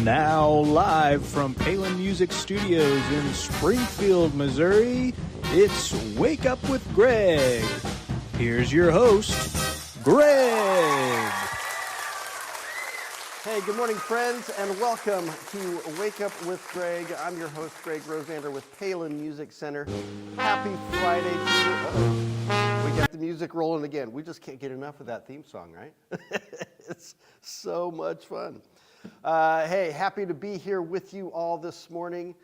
Now live from Palen Music Studios in Springfield, Missouri, it's Wake Up with Greg. Here's your host, Greg. Hey, good morning, friends, and welcome to Wake Up with Greg. I'm your host, Greg Rosander with Palen Music Center. Happy Friday to you. Uh-oh. We got the music rolling again. We just can't get enough of that theme song, right? It's so much fun. Hey, happy to be here with you all this morning.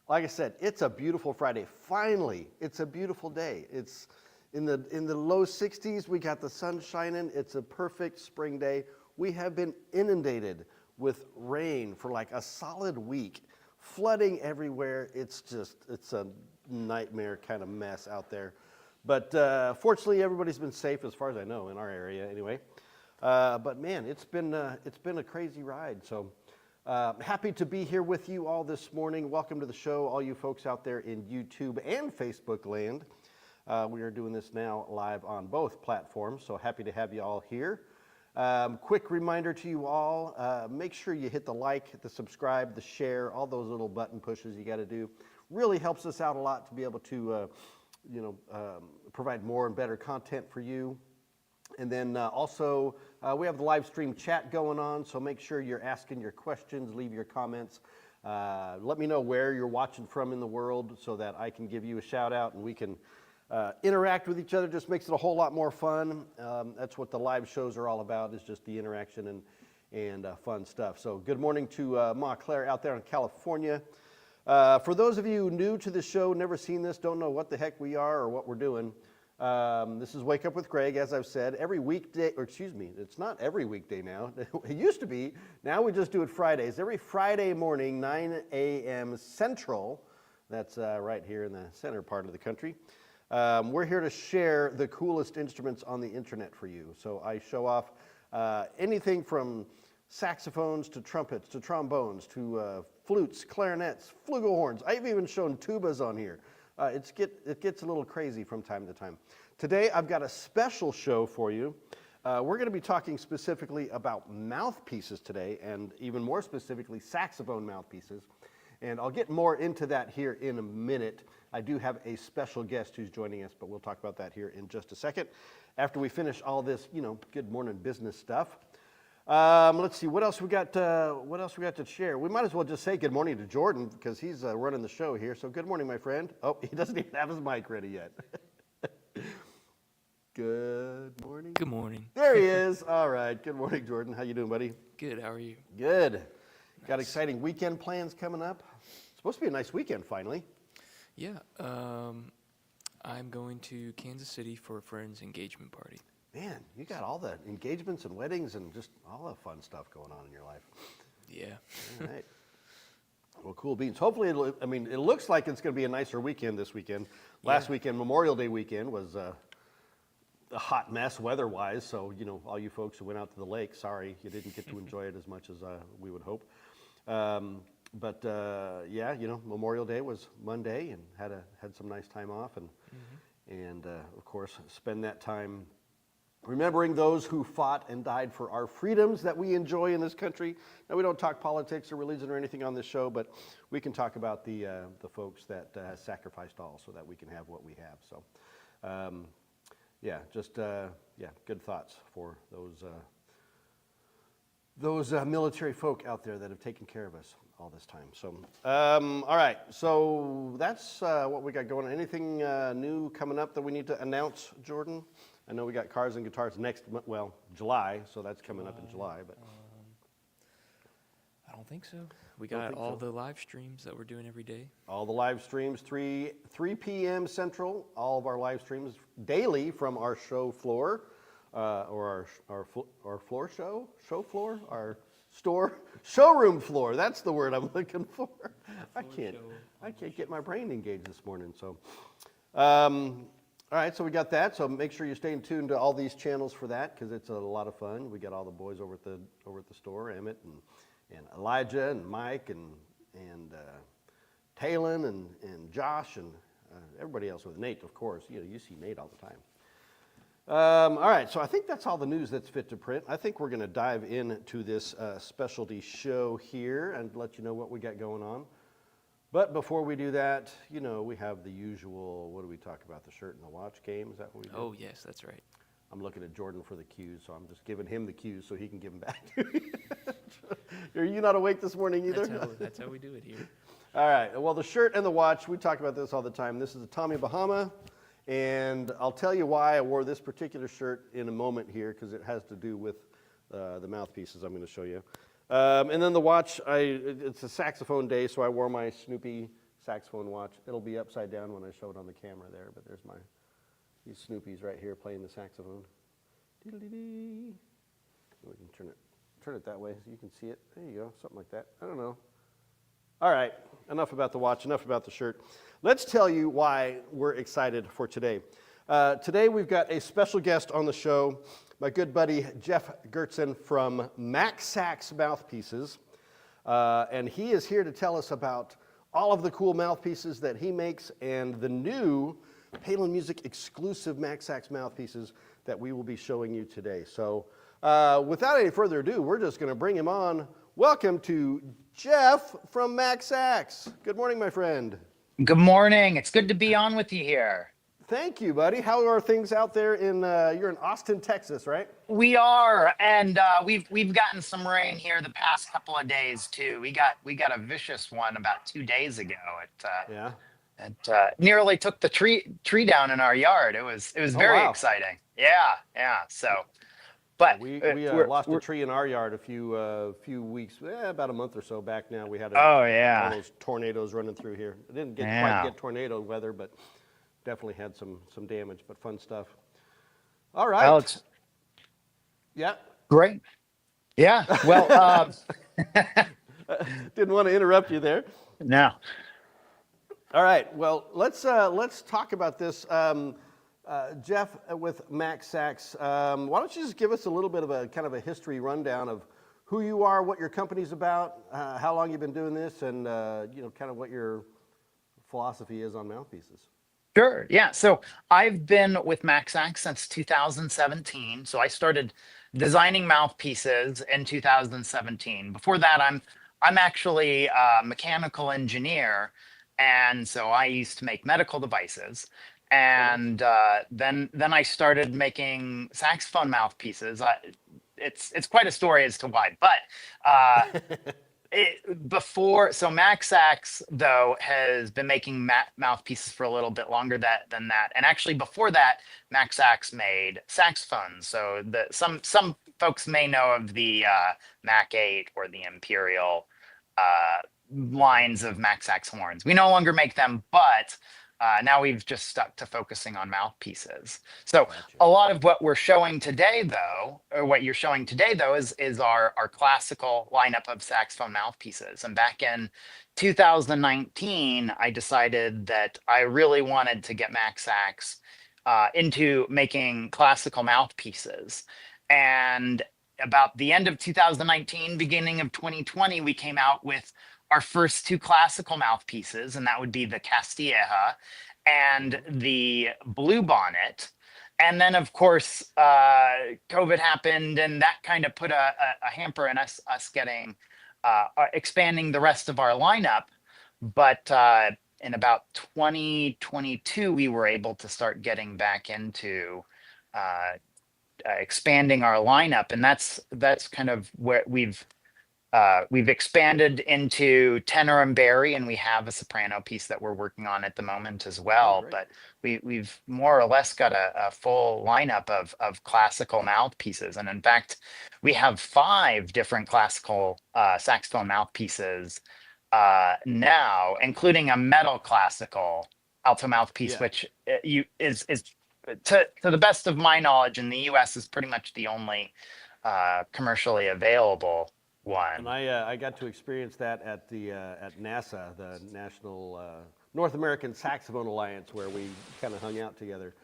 Like I said, it's a beautiful Friday. Finally, it's a beautiful day. It's in the low 60s. We got the sun shining. It's a perfect spring day. We have been inundated with rain for like a solid week, flooding everywhere. It's a nightmare kind of mess out there. But fortunately, everybody's been safe as far as I know in our area anyway. But man, it's been a crazy ride. So happy to be here with you all this morning. Welcome to the show, all you folks out there in YouTube and Facebook land. We are doing this now live on both platforms, so happy to have you all here. Quick reminder to you all, make sure you hit the like, the subscribe, the share, all those little button pushes you got to do. Really helps us out a lot to be able to provide more and better content for you. And then also, we have the live stream chat going on, so make sure you're asking your questions, leave your comments. Let me know where you're watching from in the world so that I can give you a shout out and we can interact with each other. Just makes it a whole lot more fun. That's what the live shows are all about, is just the interaction and fun stuff. So good morning to Ma Claire out there in California. For those of you new to the show, never seen this, don't know what the heck we are or what we're doing, this is Wake Up with Greg, as I've said, every weekday, or excuse me, it's not every weekday now. It used to be. Now we just do it Fridays. Every Friday morning, 9 a.m. Central. That's right here in the center part of the country. We're here to share the coolest instruments on the internet for you. So I show off anything from saxophones to trumpets to trombones to flutes, clarinets, flugelhorns. I've even shown tubas on here. It gets a little crazy from time to time. Today, I've got a special show for you. We're going to be talking specifically about mouthpieces today, and even more specifically, saxophone mouthpieces. And I'll get more into that here in a minute. I do have a special guest who's joining us, but we'll talk about that here in just a second. After we finish all this, good morning business stuff. Let's see, what else we got to share? We might as well just say good morning to Jordan because he's running the show here. So good morning, my friend. Oh, he doesn't even have his mic ready yet. Good morning. Good morning. There he is. All right. Good morning, Jordan. How you doing, buddy? Good. How are you? Good. Nice. Got exciting weekend plans coming up? It's supposed to be a nice weekend, finally. Yeah. I'm going to Kansas City for a friend's engagement party. Man, you got all the engagements and weddings and just all the fun stuff going on in your life. Yeah. All right. Well, cool beans. Hopefully, it looks like it's going to be a nicer weekend this weekend. Last weekend, Memorial Day weekend, was a hot mess weather-wise. So, all you folks who went out to the lake, sorry, you didn't get to enjoy it as much as we would hope. but yeah, Memorial Day was Monday, and had some nice time off, and of course spend that time remembering those who fought and died for our freedoms that we enjoy in this country. Now, we don't talk politics or religion or anything on this show, but we can talk about the folks that sacrificed all so that we can have what we have. So, good thoughts for those military folk out there that have taken care of us all this time. So, all right. So that's what we got going on. Anything new coming up that we need to announce, Jordan? I know we got Cars and Guitars next month, July, so that's coming up in July. But I don't think so. We got all the live streams that we're doing every day. All the live streams, 3 p.m. Central. All of our live streams daily from our show floor, or our floor show floor, our showroom floor. That's the word I'm looking for. I can't get my brain engaged this morning. So. All right, so we got that. So make sure you're staying tuned to all these channels for that, because it's a lot of fun. We got all the boys over at the store, Emmett and Elijah and Mike and Palen and Josh and everybody else with Nate, of course. You see Nate all the time. All right, so I think that's all the news that's fit to print. I think we're going to dive into this specialty show here and let you know what we got going on. But before we do that, we have the usual, what do we talk about, the shirt and the watch game? Is that what we do? Oh, yes, that's right. I'm looking at Jordan for the cues, so I'm just giving him the cues so he can give them back to me. Are you not awake this morning either? That's how we do it here. All right, well, the shirt and the watch, we talk about this all the time. This is a Tommy Bahama, and I'll tell you why I wore this particular shirt in a moment here, because it has to do with the mouthpieces I'm going to show you. And then the watch, it's a saxophone day, so I wore my Snoopy saxophone watch. It'll be upside down when I show it on the camera there, but there's these Snoopies right here playing the saxophone. Diddle-dee-dee. We can turn it that way so you can see it. There you go, something like that. I don't know. All right, enough about the watch, enough about the shirt. Let's tell you why we're excited for today. Today we've got a special guest on the show, my good buddy Jeff Gjertsen from MaxSax Mouthpieces, and he is here to tell us about all of the cool mouthpieces that he makes and the new Palen Music exclusive MaxSax mouthpieces that we will be showing you today. So without any further ado, we're just going to bring him on. Welcome to Jeff from MaxSax. Good morning, my friend. Good morning. It's good to be on with you here. Thank you, buddy. How are things out there you're in Austin, Texas, right? We are, and we've gotten some rain here the past couple of days too. We got a vicious one about 2 days ago. It nearly took the tree down in our yard. It was very exciting. Yeah. So, but we lost a tree in our yard a few weeks, about a month or so back now. We had one of those tornadoes running through here. It didn't quite get tornado weather, but definitely had some damage, but fun stuff. All right. Well, it's great. Yeah. Well, didn't want to interrupt you there. No. All right. Well, let's talk about this. Jeff with MaxSax. Why don't you just give us a little bit of a kind of a history rundown of who you are, what your company's about, how long you've been doing this, and kind of what your philosophy is on mouthpieces. Sure. Yeah. So I've been with MaxSax since 2017. So I started designing mouthpieces in 2017. Before that, I'm actually a mechanical engineer, and so I used to make medical devices. And then I started making saxophone mouthpieces. It's quite a story as to why, but so MaxSax though has been making mouthpieces for a little bit longer than that, and actually before that, MaxSax made saxophones. So some folks may know of the Mac 8 or the Imperial lines of MaxSax horns. We no longer make them, but now we've just stuck to focusing on mouthpieces. So a lot of what we're showing today, though, or what you're showing today, though, is our classical lineup of saxophone mouthpieces. And back in 2019, I decided that I really wanted to get MaxSax into making classical mouthpieces. And about the end of 2019, beginning of 2020, we came out with our first two classical mouthpieces, and that would be the Castilleja and the Bluebonnet. And then, of course, COVID happened, and that kind of put a hamper in us getting expanding the rest of our lineup. But in about 2022, we were able to start getting back into expanding our lineup, and that's kind of where we've expanded into tenor and barry, and we have a soprano piece that we're working on at the moment as well. But we've more or less got a full lineup of classical mouthpieces, and in fact, we have 5 different classical saxophone mouthpieces now, including a metal classical alto mouthpiece, which is to the best of my knowledge in the U.S. is pretty much the only commercially available one. And I got to experience that at the at NASA, the National North American Saxophone Alliance, where we kind of hung out together.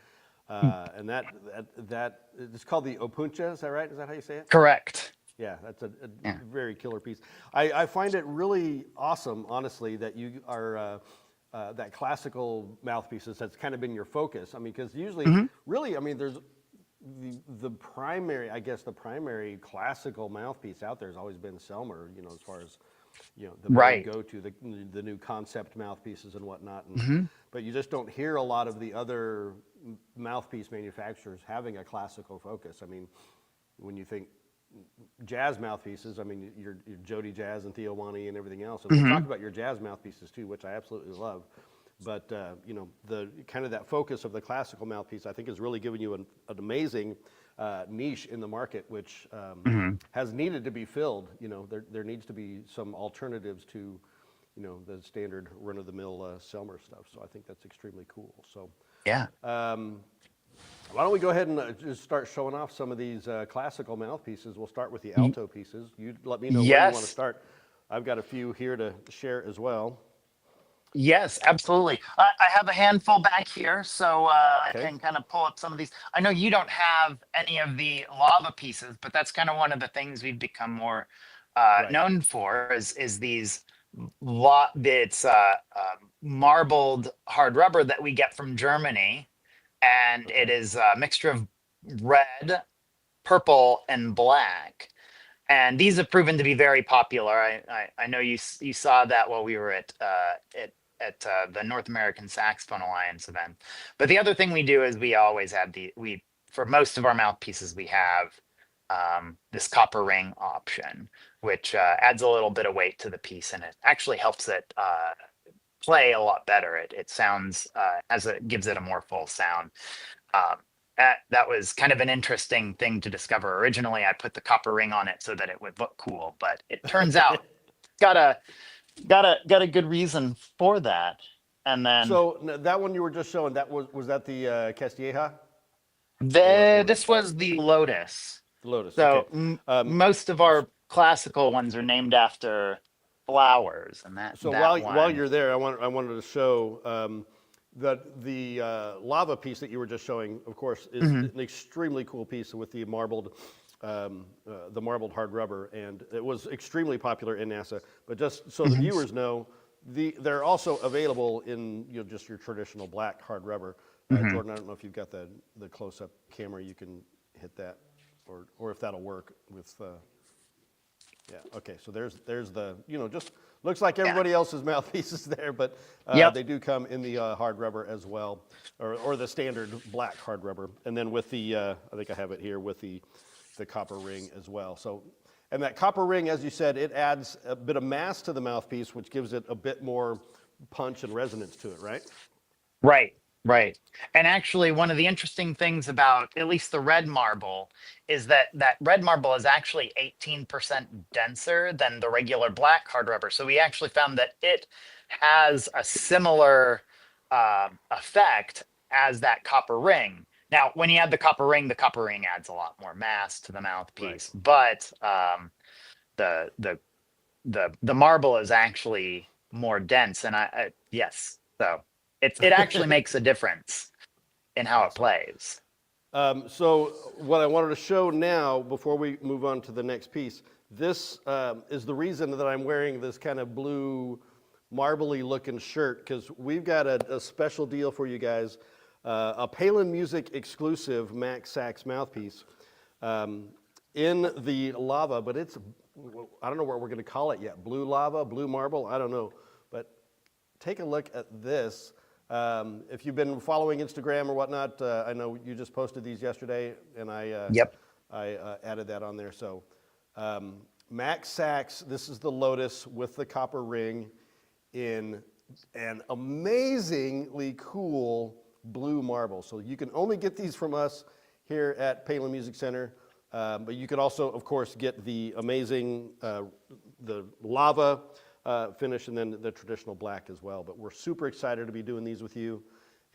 And that it's called the Opuntia. Is that right? Is that how you say it? Correct. Yeah, that's a very killer piece. I find it really awesome, honestly, that you are that classical mouthpieces. That's kind of been your focus. I mean, because usually, really, I mean, there's the primary, I guess, the primary classical mouthpiece out there has always been Selmer. You know, as far as the go to the new concept mouthpieces and whatnot. And, but you just don't hear a lot of the other mouthpiece manufacturers having a classical focus. I mean, when you think jazz mouthpieces, I mean, your Jody Jazz and Theo Wani and everything else. And we'll talk about your jazz mouthpieces too, which I absolutely love. But the kind of that focus of the classical mouthpiece, I think, has really given you an amazing niche in the market, which has needed to be filled. You know, there needs to be some alternatives to, the standard run-of-the-mill Selmer stuff. So I think that's extremely cool. So yeah. Why don't we go ahead and just start showing off some of these classical mouthpieces? We'll start with the alto pieces. You let me know where you want to start. I've got a few here to share as well. Yes, absolutely. I have a handful back here, so I can kind of pull up some of these. I know you don't have any of the lava pieces, but that's kind of one of the things we've become more known for is these marbled hard rubber that we get from Germany. And it is a mixture of red, purple, and black. And these have proven to be very popular. I know you saw that while we were at the North American Saxophone Alliance event. But the other thing we do is we always have for most of our mouthpieces, we have this copper ring option, which adds a little bit of weight to the piece, and it actually helps it play a lot better. It sounds gives it a more full sound. That was kind of an interesting thing to discover. Originally, I put the copper ring on it so that it would look cool, but it turns out got a good reason for that. And then so that one you were just showing, was that the Castilleja? This was the Lotus. The Lotus. So okay. Most of our classical ones are named after flowers, and that. So while you're there, I wanted to show that the lava piece that you were just showing, of course, is an extremely cool piece with the marbled hard rubber, and it was extremely popular in NASA. But just so the viewers know, they're also available in just your traditional black hard rubber. Jordan, I don't know if you've got the close-up camera, you can hit that, or if that'll work with. Yeah. Okay. So there's the just looks like everybody else's mouthpieces there, but they do come in the hard rubber as well, or the standard black hard rubber, and then with the I think I have it here with the copper ring as well. So, and that copper ring, as you said, it adds a bit of mass to the mouthpiece, which gives it a bit more punch and resonance to it, right? Right. And actually, one of the interesting things about at least the red marble is that red marble is actually 18% denser than the regular black hard rubber. So we actually found that it has a similar effect as that copper ring. Now, when you add the copper ring adds a lot more mass to the mouthpiece. Right. But the marble is actually more dense, and so. It actually makes a difference in how it plays. So what I wanted to show now, before we move on to the next piece, This is the reason that I'm wearing this kind of blue, marbly looking shirt, because we've got a special deal for you guys. A Palen Music exclusive Max Sax mouthpiece in the lava, but it's, I don't know what we're going to call it yet. Blue lava, blue marble, I don't know. But take a look at this. If you've been following Instagram or whatnot, I know you just posted these yesterday, and I added that on there. So Max Sax, this is the Lotus with the copper ring in an amazingly cool blue marble. So you can only get these from us here at Palen Music Center, but you could also, of course, get the amazing, the lava finish and then the traditional black as well. But we're super excited to be doing these with you,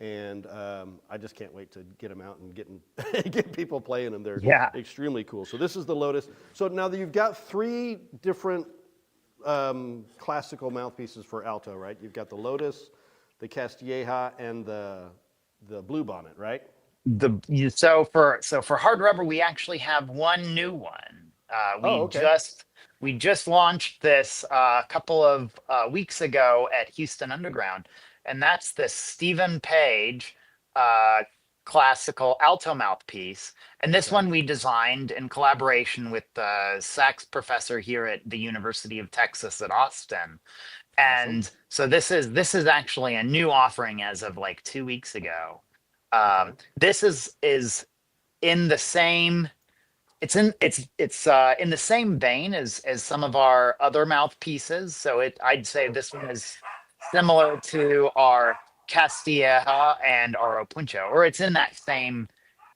and I just can't wait to get them out and get people playing them. They're extremely cool. So this is the Lotus. So now that you've got 3 different classical mouthpieces for alto, right? You've got the Lotus, the Castilleja, and the Blue Bonnet, right? So for hard rubber, we actually have one new one. We just launched this a couple of weeks ago at Houston Underground, and that's the Stephen Page classical alto mouthpiece. And this one we designed in collaboration with the sax professor here at the University of Texas at Austin. And so this is actually a new offering as of like 2 weeks ago. This is in the same. It's in the same vein as some of our other mouthpieces. So I'd say this one is similar to our Castilleja and our Opuncho, or it's in that same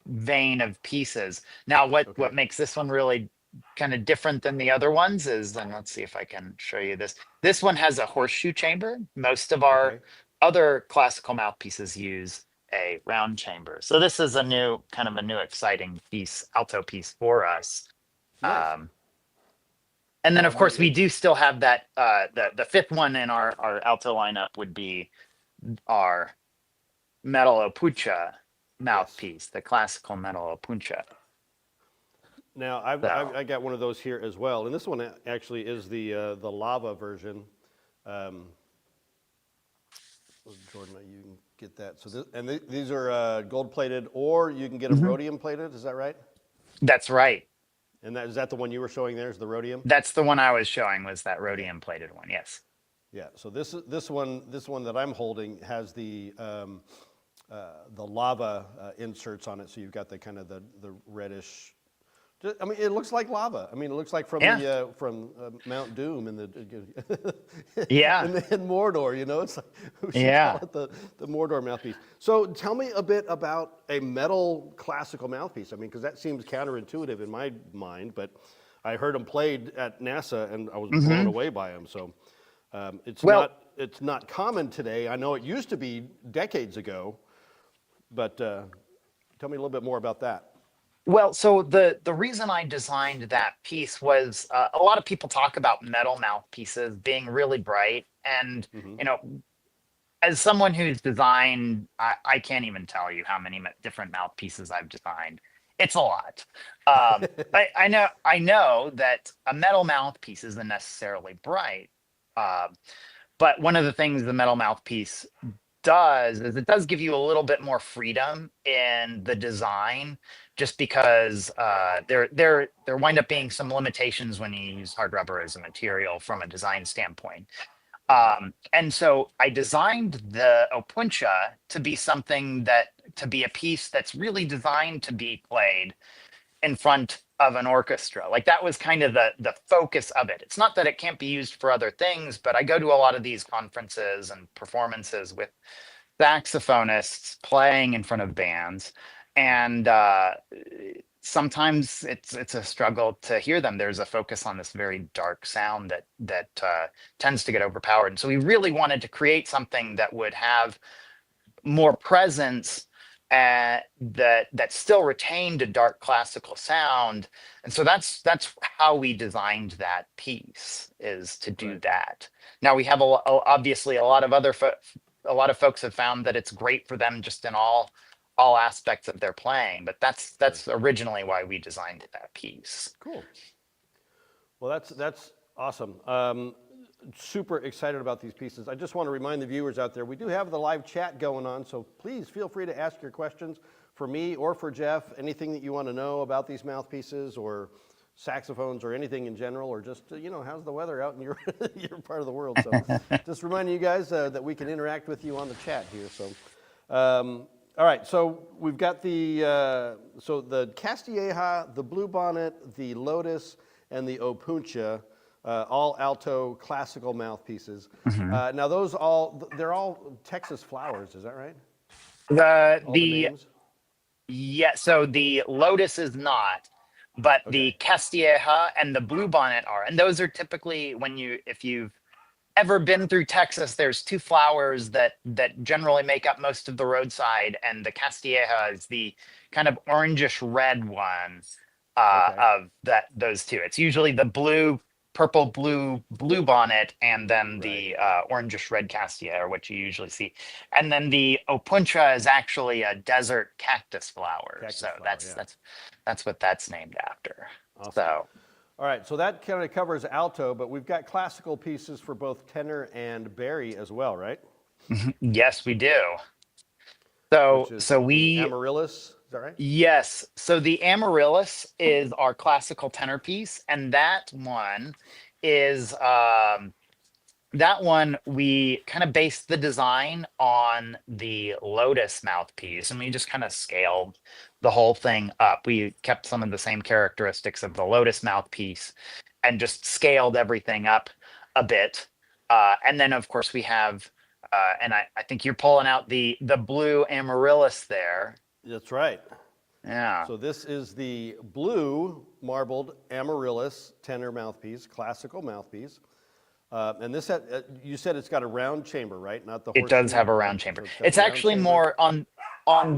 vein of pieces. Now, what makes this one really kind of different than the other ones is, and let's see if I can show you this. This one has a horseshoe chamber. Most of our other classical mouthpieces use a round chamber. So this is a new exciting piece, alto piece for us. Nice. And then of course we do still have that the 5th one in our alto lineup would be our metal opucha mouthpiece, the classical metal opucha. Now I got one of those here as well, and this one actually is the lava version. Jordan, you can get that. So these are gold plated, or you can get them rhodium plated. Is that right? That's right. And is that the one you were showing there? Is the rhodium? That's the one I was showing, was that rhodium plated one. Yes. Yeah. So this one that I'm holding has the lava inserts on it. So you've got the kind of the reddish. I mean, it looks like lava. I mean, it looks like from Mount Doom in in Mordor. You know, it's like we should call it the Mordor mouthpiece. So tell me a bit about a metal classical mouthpiece. I mean, because that seems counterintuitive in my mind, but I heard them played at NASA and I was blown away by them. So it's not common today. I know it used to be decades ago, but tell me a little bit more about that. Well, so the reason I designed that piece was a lot of people talk about metal mouthpieces being really bright, and you know, as someone who's designed, I can't even tell you how many different mouthpieces I've designed. It's a lot. I know that a metal mouthpiece isn't necessarily bright, but one of the things the metal mouthpiece does is it does give you a little bit more freedom in the design, just because there wind up being some limitations when you use hard rubber as a material from a design standpoint. And so I designed the Opuncha to be a piece that's really designed to be played in front of an orchestra. Like, that was kind of the focus of it. It's not that it can't be used for other things, but I go to a lot of these conferences and performances with saxophonists playing in front of bands, and sometimes it's a struggle to hear them. There's a focus on this very dark sound that tends to get overpowered. And so we really wanted to create something that would have more presence, that still retained a dark classical sound. And so that's how we designed that piece, is to do that. Now we have obviously a lot of folks have found that it's great for them just in all aspects of their playing, but that's originally why we designed that piece. Cool. Well, that's awesome. Super excited about these pieces. I just want to remind the viewers out there, we do have the live chat going on, so please feel free to ask your questions for me or for Jeff, anything that you want to know about these mouthpieces or saxophones or anything in general, or just, how's the weather out in your, your part of the world. So just reminding you guys that we can interact with you on the chat here. So, all right, so we've got the Castilleja, the Bluebonnet, the Lotus, and the Opuntia, all alto classical mouthpieces. Now they're all Texas flowers, is that right? The so the Lotus is not, but the Castilleja and the Bluebonnet are, and those are typically if you've ever been through Texas, there's two flowers that generally make up most of the roadside, and the Castilleja is the kind of orangish red one of those two. It's usually the purple blue bonnet, and then the orangish red Castilleja, which you usually see. And then the Opuntia is actually a desert cactus flower. That's what that's named after. Awesome. So all right, so that kind of covers alto, but we've got classical pieces for both tenor and bari as well, right? yes, we do. So we Amaryllis, is that right? Yes. So the Amaryllis is our classical tenor piece, and that one is we kind of based the design on the Lotus mouthpiece, and we just kind of scaled the whole thing up. We kept some of the same characteristics of the Lotus mouthpiece and just scaled everything up a bit. And then of course we have and I think you're pulling out the blue Amaryllis there. That's right. Yeah. So this is the blue marbled Amaryllis tenor mouthpiece, classical mouthpiece. And this you said it's got a round chamber, right? Not the. It does have a round chamber. It's actually more on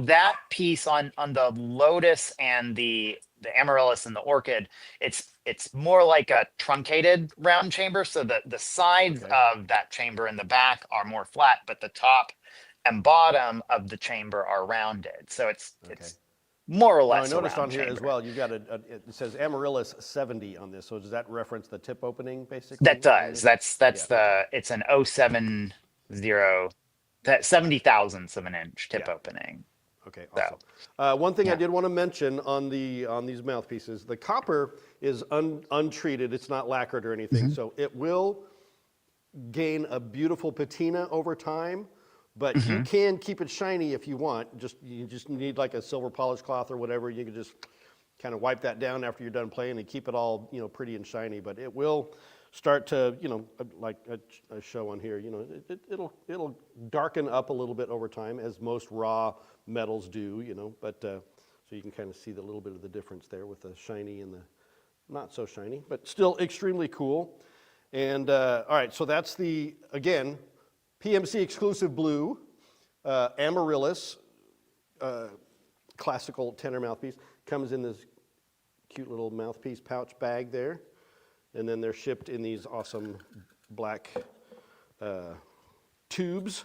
that piece on the Lotus and the Amaryllis and the Orchid. It's more like a truncated round chamber. So the sides of that chamber in the back are more flat, but the top and bottom of the chamber are rounded. So it's more or less. Now, I noticed on here as well, you've got it says Amaryllis 70 on this. So does that reference the tip opening basically? That does. It's an 070, that 70 thousandths of an inch tip opening. Okay, awesome. One thing I did want to mention on these mouthpieces, the copper is untreated. It's not lacquered or anything. So it will gain a beautiful patina over time. But you can keep it shiny if you want. You just need like a silver polish cloth or whatever. You can just kind of wipe that down after you're done playing and keep it all pretty and shiny. But it will start to like a show on here. It'll darken up a little bit over time, as most raw metals do. But so you can kind of see the little bit of the difference there with the shiny and the not so shiny, but still extremely cool. And all right, so that's the PMC exclusive blue, Amaryllis, classical tenor mouthpiece. Comes in this cute little mouthpiece pouch bag there. And then they're shipped in these awesome black tubes,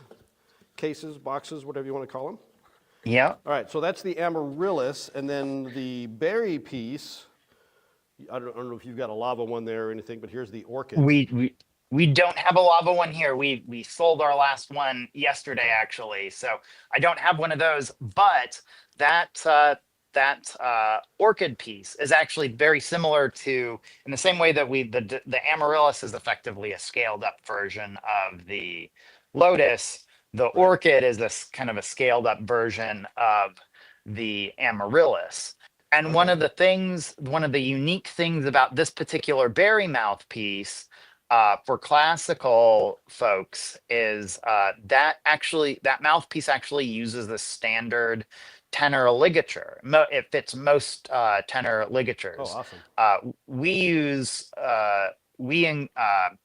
cases, boxes, whatever you want to call them. Yeah. All right, so that's the Amaryllis. And then the berry piece, I don't know if you've got a lava one there or anything, but here's the Orchid. We don't have a lava one here. We sold our last one yesterday, actually. So I don't have one of those. But that Orchid piece is actually very similar to, in the same way that the Amaryllis is effectively a scaled up version of the Lotus. The Orchid is this kind of a scaled up version of the Amaryllis. And one of the unique things about this particular berry mouthpiece for classical folks is that mouthpiece actually uses the standard tenor ligature. It fits most tenor ligatures. Oh, awesome. We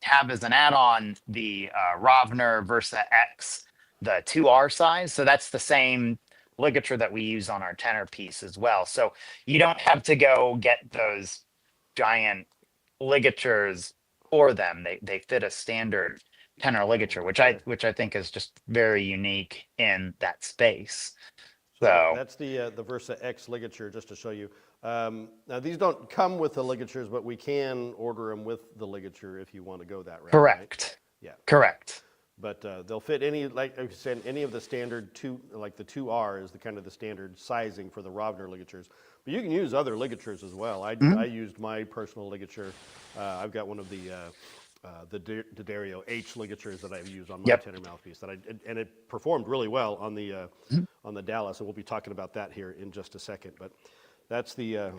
have as an add-on the Ravner Versa X, the 2R size. So that's the same ligature that we use on our tenor piece as well. So you don't have to go get those giant ligatures for them. They fit a standard tenor ligature, which I think is just very unique in that space. So that's the Versa X ligature, just to show you. Now these don't come with the ligatures, but we can order them with the ligature if you want to go that route. Correct. Right? Yeah. Correct. But they'll fit any, like I said, any of the standard like the 2R is the kind of the standard sizing for the Rovner ligatures. But you can use other ligatures as well. I used my personal ligature. I've got one of the D'Addario H ligatures that I've used on my tenor mouthpiece and it performed really well on the Dallas, and we'll be talking about that here in just a second. But that's the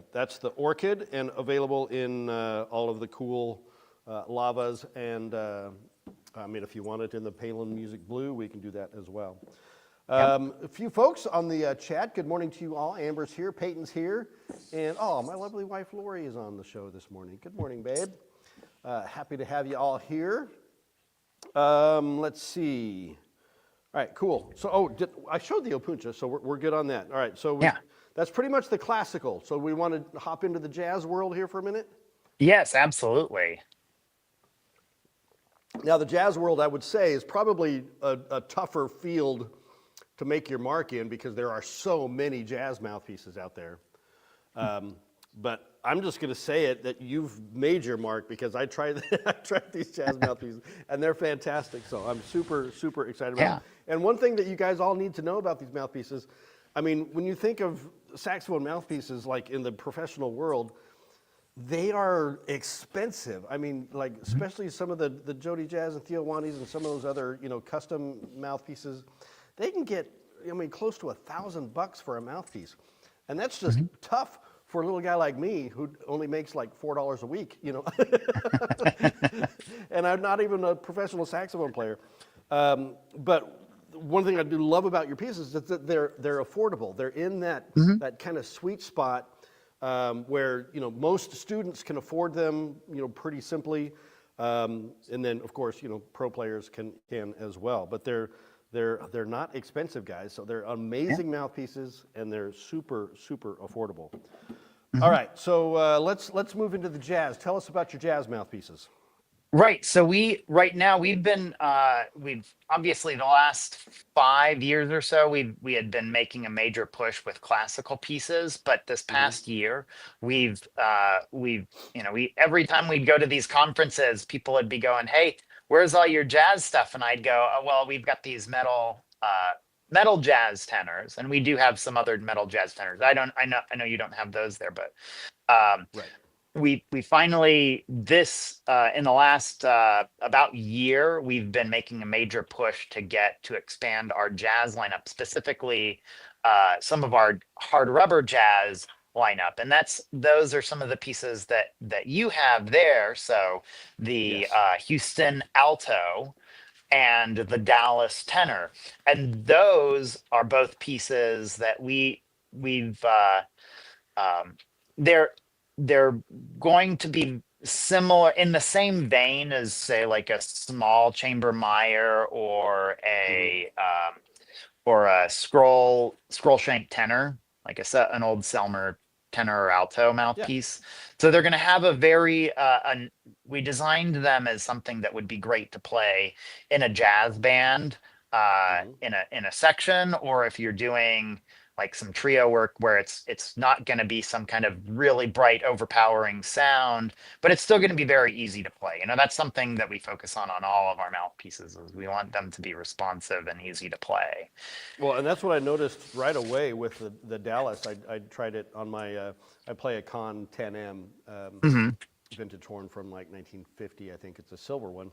Orchid, and available in all of the cool lavas, and I mean, if you want it in the Palen Music Blue, we can do that as well. A few folks on the chat. Good morning to you all. Amber's here, Peyton's here, and my lovely wife Lori is on the show this morning. Good morning, babe. Happy to have you all here. Let's see. All right, cool. So, I showed the Opuntia, so we're good on that. All right, so that's pretty much the classical. So we want to hop into the jazz world here for a minute? Yes, absolutely. Now, the jazz world, I would say, is probably a tougher field to make your mark in because there are so many jazz mouthpieces out there. But I'm just going to say it that you've made your mark because I tried these jazz mouthpieces and they're fantastic. So I'm super, super excited about it. And one thing that you guys all need to know about these mouthpieces, I mean, when you think of saxophone mouthpieces like in the professional world, they are expensive. I mean, like especially some of the Jody Jazz and Theo Wandies and some of those other, custom mouthpieces, they can get, close to $1,000 for a mouthpiece. And that's just tough for a little guy like me who only makes like $4 a week, and I'm not even a professional saxophone player. But one thing I do love about your pieces is that they're affordable. They're in that kind of sweet spot where most students can afford them, pretty simply, and then of course pro players can as well. But they're not expensive, guys. So they're amazing mouthpieces, and they're super, super affordable. All right, so let's move into the jazz. Tell us about your jazz mouthpieces. Right. So we've obviously the last 5 years or so, we had been making a major push with classical pieces, but this past year we every time we'd go to these conferences, people would be going, "Hey, where's all your jazz stuff?" And I'd go, "Oh, well, we've got these metal jazz tenors, and we do have some other metal jazz tenors. I know you don't have those there, but Right. we finally in the last about year, we've been making a major push to expand our jazz lineup, specifically some of our hard rubber jazz lineup, and those are some of the pieces that you have there. So the Houston alto and the Dallas tenor, and those are both pieces that they're going to be similar in the same vein as, say, like a small chamber Meyer or a scroll shank tenor, like an old Selmer tenor or alto mouthpiece. So they're going to have a very we designed them as something that would be great to play in a jazz band, in a section, or if you're doing like some trio work where it's not going to be some kind of really bright, overpowering sound, but it's still going to be very easy to play. That's something that we focus on all of our mouthpieces, is we want them to be responsive and easy to play. Well, and that's what I noticed right away with the Dallas. I tried it on my, I play a Con 10M vintage horn from like 1950. I think it's a silver one.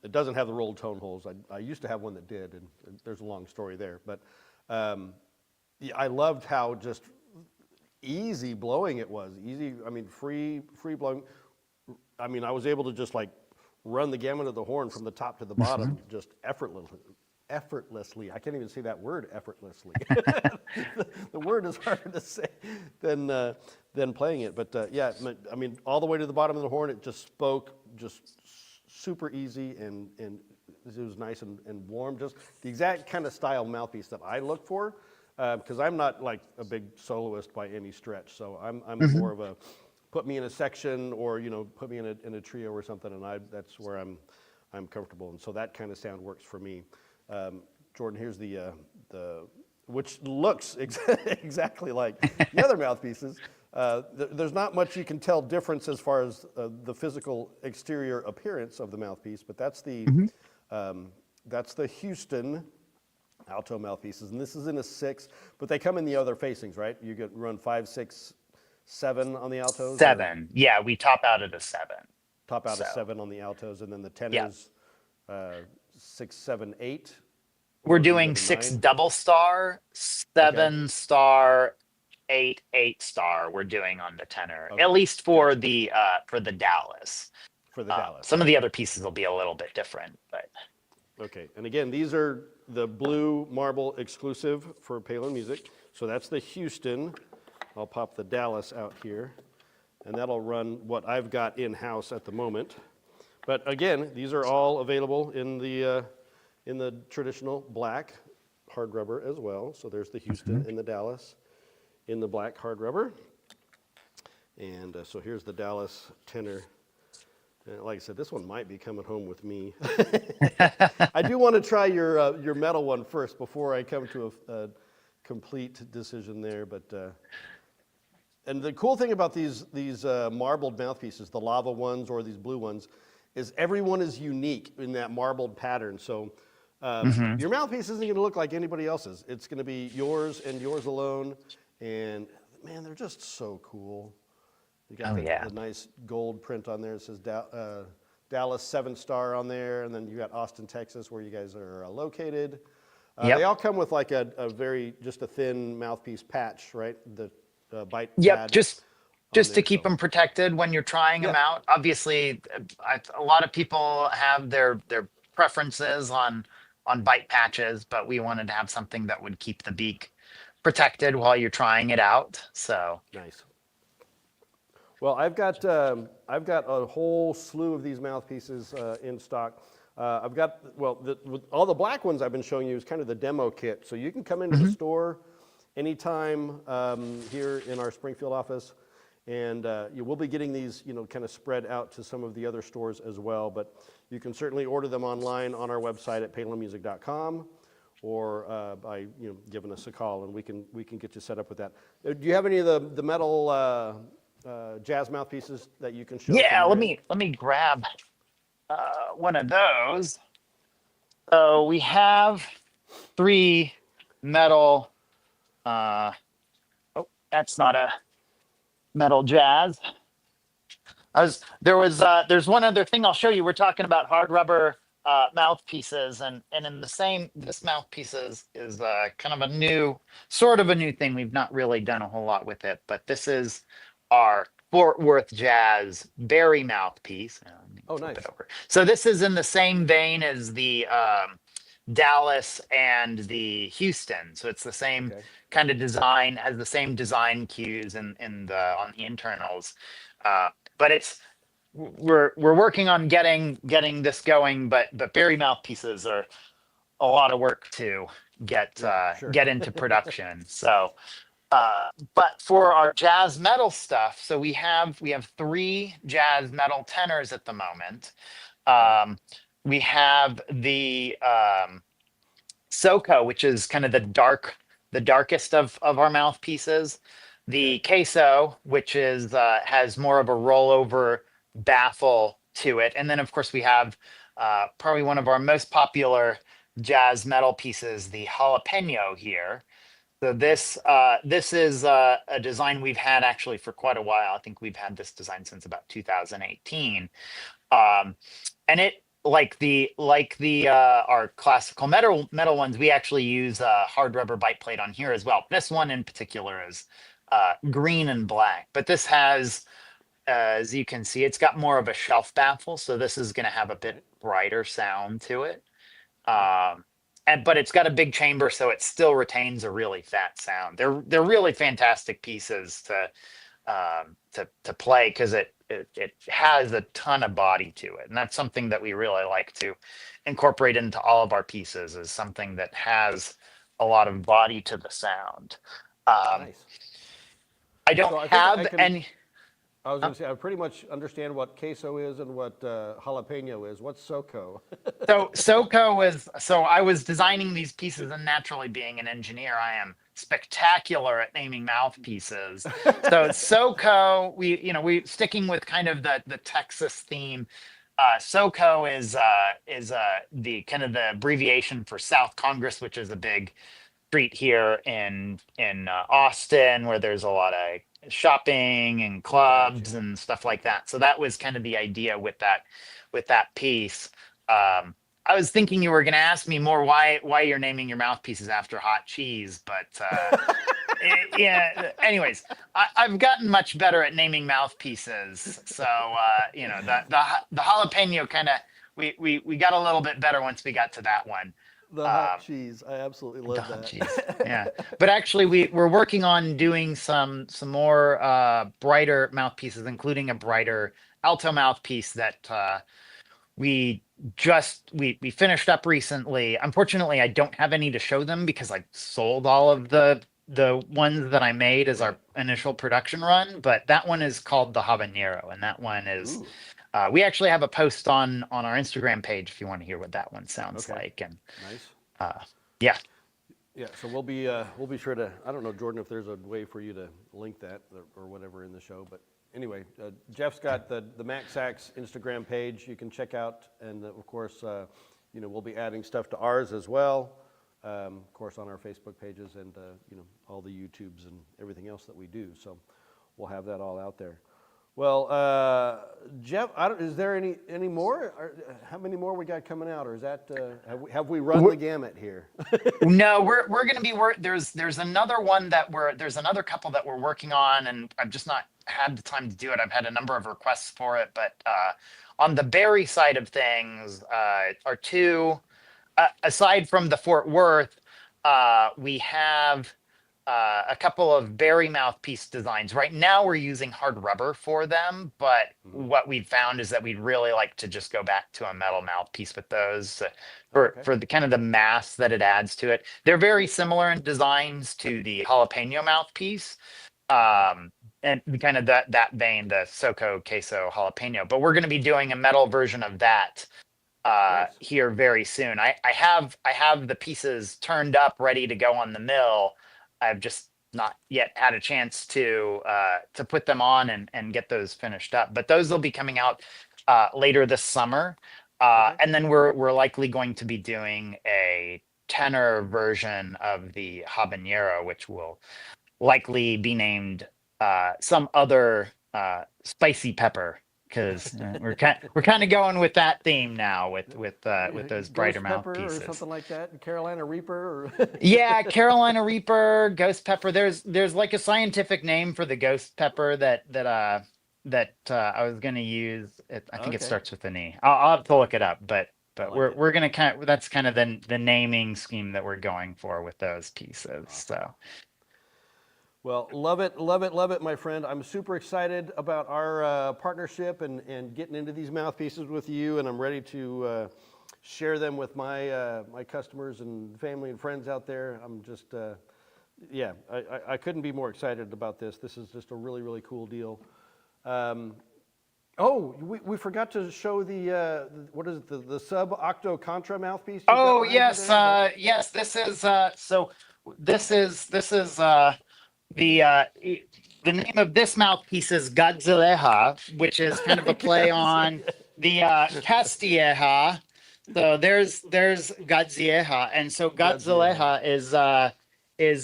It doesn't have the rolled tone holes. I used to have one that did, and there's a long story there. But I loved how just easy blowing it was. Easy, free blowing. I was able to just like run the gamut of the horn from the top to the bottom, just effortlessly. I can't even say that word, effortlessly. The word is harder to say than playing it. But all the way to the bottom of the horn, it just spoke just super easy, and it was nice and warm. Just the exact kind of style mouthpiece that I look for, because I'm not like a big soloist by any stretch. So I'm more of a put me in a section, or put me in a trio or something, and that's where I'm comfortable. And so that kind of sound works for me. Jordan, here's the which looks exactly like the other mouthpieces. There's not much you can tell difference as far as the physical exterior appearance of the mouthpiece, but that's the Houston alto mouthpieces, and this is in a 6, but they come in the other facings, right? You get run 5, 6, 7 on the altos. 7. Yeah, we top out at a 7. Top out So, a 7 on the altos, and then the yeah. tenors 6, 7, 8. We're Or do you go doing to 6 9? double star, 7 star, 8 star. We're doing on the tenor, Okay, at least for gotcha. the Dallas. For the Dallas. Some of Right. the other pieces will be a little bit different, but Okay, and again, these are the blue marble exclusive for Palen Music. So that's the Houston. I'll pop the Dallas out here, and that'll run what I've got in-house at the moment. But again, these are all available in the traditional black hard rubber as well. So there's the Houston and the Dallas in the black hard rubber. And so here's the Dallas tenor. Like I said, this one might be coming home with me. I do want to try your metal one first before I come to a complete decision there. But and the cool thing about these marbled mouthpieces, the lava ones or these blue ones, is everyone is unique in that marbled pattern. So your mouthpiece isn't going to look like anybody else's. It's going to be yours and yours alone. And man, they're just so cool. You got the nice gold print on there. It says Dallas 7-star on there, and then you got Austin, Texas, where you guys are located. They all come with like a very just a thin mouthpiece patch, right? The bite pad. just on to there, keep so. them protected when you're trying them out. Obviously, a lot of people have their preferences on bite patches, but we wanted to have something that would keep the beak protected while you're trying it out. So Nice. Well, I've got a whole slew of these mouthpieces in stock. I've got with all the black ones I've been showing you is kind of the demo kit. So you can come into the store anytime here in our Springfield office, and you will be getting these kind of spread out to some of the other stores as well. But you can certainly order them online on our website at palenmusic.com, or by giving us a call, and we can get you set up with that. Do you have any of the metal jazz mouthpieces that you can show? yeah, let me grab one of those. So we have 3 metal. Oh, that's not a metal jazz. There's one other thing I'll show you. We're talking about hard rubber mouthpieces, and in the same, this mouthpiece is kind of a new thing. We've not really done a whole lot with it, but this is our Fort Worth Jazz Berry mouthpiece. Oh, nice. So this is in the same vein as the Dallas and the Houston. So it's the same kind of design, has the same design cues on the internals. But we're working on getting this going, but Berry mouthpieces are a lot of work to get into production. So but for our jazz metal stuff, so we have 3 jazz metal tenors at the moment. We have the SoCo, which is kind of the darkest of our mouthpieces. The Queso, which is has more of a rollover baffle to it, and then of course we have probably one of our most popular jazz metal pieces, the Jalapeno here. So this is a design we've had actually for quite a while. I think we've had this design since about 2018, and it like our classical metal ones. We actually use a hard rubber bite plate on here as well. This one in particular is green and black, but this has, as you can see, it's got more of a shelf baffle, so this is going to have a bit brighter sound to it. But it's got a big chamber, so it still retains a really fat sound. They're really fantastic pieces to play, because it has a ton of body to it, and that's something that we really like to incorporate into all of our pieces, is something that has a lot of body to the sound. Nice. I don't have any. I was going to say, I pretty much understand what queso is and what jalapeno is. What's SoCo? So I was designing these pieces, and naturally being an engineer, I am spectacular at naming mouthpieces. So SoCo, we sticking with kind of the Texas theme. SoCo is the kind of the abbreviation for South Congress, which is a big street here in Austin, where there's a lot of shopping and clubs Gotcha. and stuff like that. So that was kind of the idea with that piece. I was thinking you were going to ask me more why you're naming your mouthpieces after hot cheese, but yeah. Anyways, I've gotten much better at naming mouthpieces. So the jalapeno kind of we got a little bit better once we got to that one. The hot cheese. I absolutely love Oh, that. jeez. Yeah. But actually we're working on doing some more brighter mouthpieces, including a brighter alto mouthpiece that we finished up recently. Unfortunately, I don't have any to show them because I sold all of the ones that I made as our initial production run, but that one is called the habanero, and that one is we actually have a post on our Instagram page if you want to hear what that one sounds like. And Nice. yeah. Yeah, so we'll be sure to. I don't know, Jordan, if there's a way for you to link that or whatever in the show, but anyway, Jeff's got the Max Sax Instagram page you can check out, and of course, we'll be adding stuff to ours as well. Of course, on our Facebook pages and all the YouTubes and everything else that we do. So we'll have that all out there. Well, Jeff, is there any more? How many more we got coming out, or is that have we run the gamut here? No, we're going to be there's another one there's another couple that we're working on, and I've just not had the time to do it. I've had a number of requests for it, but on the berry side of things, are two aside from the Fort Worth, we have a couple of berry mouthpiece designs. Right now we're using hard rubber for them, but what we've found is that we'd really like to just go back to a metal mouthpiece with those for the kind of the mass that it adds to it. They're very similar in designs to the jalapeno mouthpiece. And kind of that vein, the SoCo queso jalapeno, but we're going to be doing a metal version of that here very soon. I have the pieces turned up, ready to go on the mill. I've just not yet had a chance to put them on and get those finished up. But those will be coming out later this summer, and then we're likely going to be doing a tenor version of the habanero, which will likely be named some other spicy pepper, because we're kind of going with that theme now with those brighter mouthpieces or something like that. Carolina Reaper. Yeah, Carolina Reaper, ghost pepper. There's like a scientific name for the ghost pepper that I was gonna use. I think it starts with an E. I'll have to look it up, but we're gonna that's kind of the naming scheme that we're going for with those pieces. So. Well, love it, my friend. I'm super excited about our partnership and getting into these mouthpieces with you, and I'm ready to share them with my my customers and family and friends out there. I'm just, I couldn't be more excited about this. This is just a really, really cool deal. We forgot to show the what is it, the sub-octo contra mouthpiece? Oh, yes, yes. This is the name of this mouthpiece is Godzilla, which is kind of a play on the Castilleja. So there's Godzilla, and so Godzilla is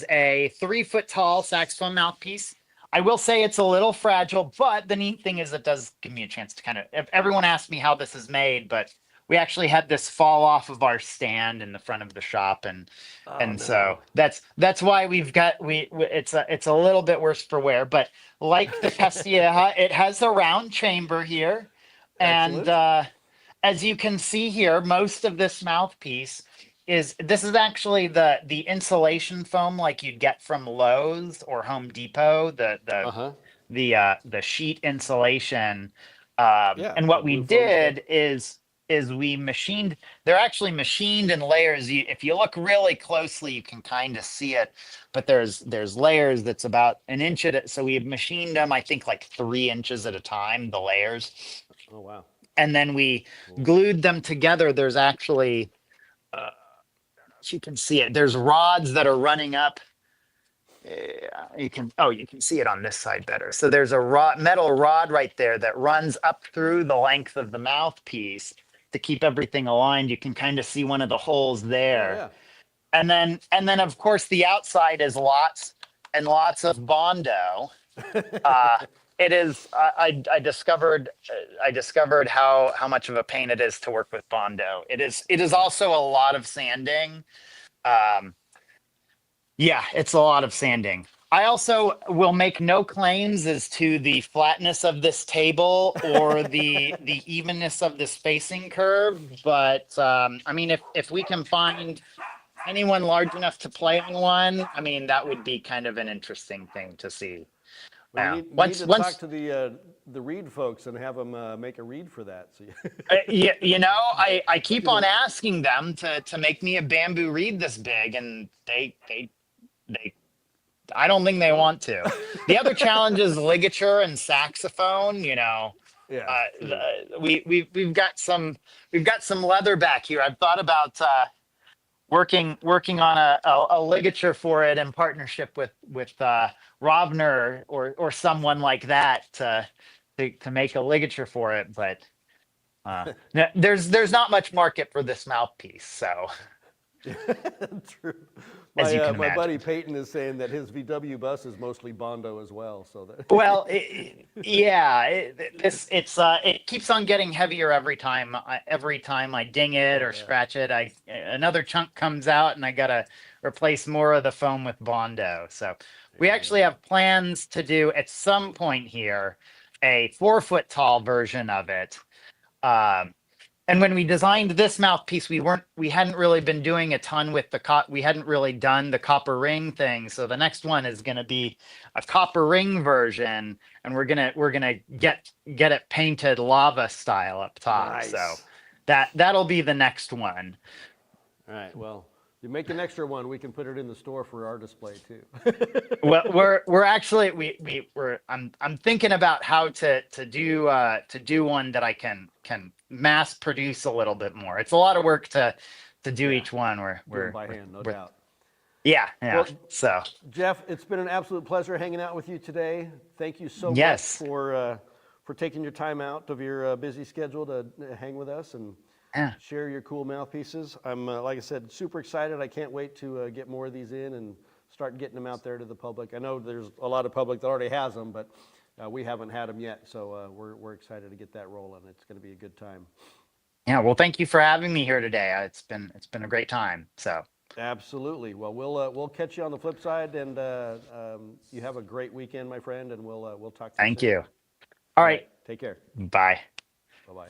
a 3-foot tall saxophone mouthpiece. I will say it's a little fragile, but the neat thing is it does give me a chance to kind of. Everyone asked me how this is made, but we actually had this fall off of our stand in the front of the shop, so that's why it's a little bit worse for wear. But like the Castilleja, it has a round chamber here, and as you can see here, most of this mouthpiece is actually the insulation foam like you'd get from Lowe's or Home Depot, the sheet insulation. And what we did is is we machined. They're actually machined in layers. If you look really closely, you can kind of see it. But there's layers that's about an inch at it. So we've machined them, I think, like 3 inches at a time. The layers, Oh, wow. and then we glued them together. There's actually, you can see it. There's rods that are running up. You can see it on this side better. So there's a metal rod right there that runs up through the length of the mouthpiece to keep everything aligned. You can kind of see one of the holes there. Oh, yeah. And then of course the outside is lots and lots of Bondo. It is. I discovered how much of a pain it is to work with Bondo. It is also a lot of sanding. Yeah, it's a lot of sanding. I also will make no claims as to the flatness of this table or the evenness of the spacing curve, but I mean, if we can find anyone large enough to play on one, I mean, that would be kind of an interesting thing to see. Well, you need to talk to the reed folks and have them make a reed for that. So I keep on asking them to make me a bamboo reed this big, and they I don't think they want to. The other challenge is ligature and saxophone. Yeah. We've got some leather back here. I've thought about working on a ligature for it in partnership with Rovner or someone like that to make a ligature for it, but there's not much market for this mouthpiece, so. True. As you can My imagine. buddy Peyton is saying that his VW bus is mostly Bondo as well. So that. Well, it keeps on getting heavier every time. Every time I ding it or scratch it, another chunk comes out, and I gotta replace more of the foam with Bondo. So we actually have plans to do at some point here a 4-foot tall version of it. And when we designed this mouthpiece, we hadn't really been doing a ton with we hadn't really done the copper ring thing. So the next one is going to be a copper ring version, and we're gonna get it painted lava style up top. Nice. So that'll be the next one. All right. Well, you make an extra one, we can put it in the store for our display too. Well, we're actually I'm thinking about how to do one that I can mass produce a little bit more. It's a lot of work to do each one. We're by hand, no doubt. Yeah. Well, So Jeff, it's been an absolute pleasure hanging out with you today. Thank you so Yes. much for taking your time out of your busy schedule to hang with us and share your cool mouthpieces. I'm, like I said, super excited. I can't wait to get more of these in and start getting them out there to the public. I know there's a lot of public that already has them, but we haven't had them yet. So we're excited to get that rolling. It's going to be a good time. yeah, well, thank you for having me here today. It's been a great time. So Absolutely. Well, we'll catch you on the flip side, and you have a great weekend, my friend, and we'll talk to you soon. thank you. All right. Take care. Bye. Bye-bye.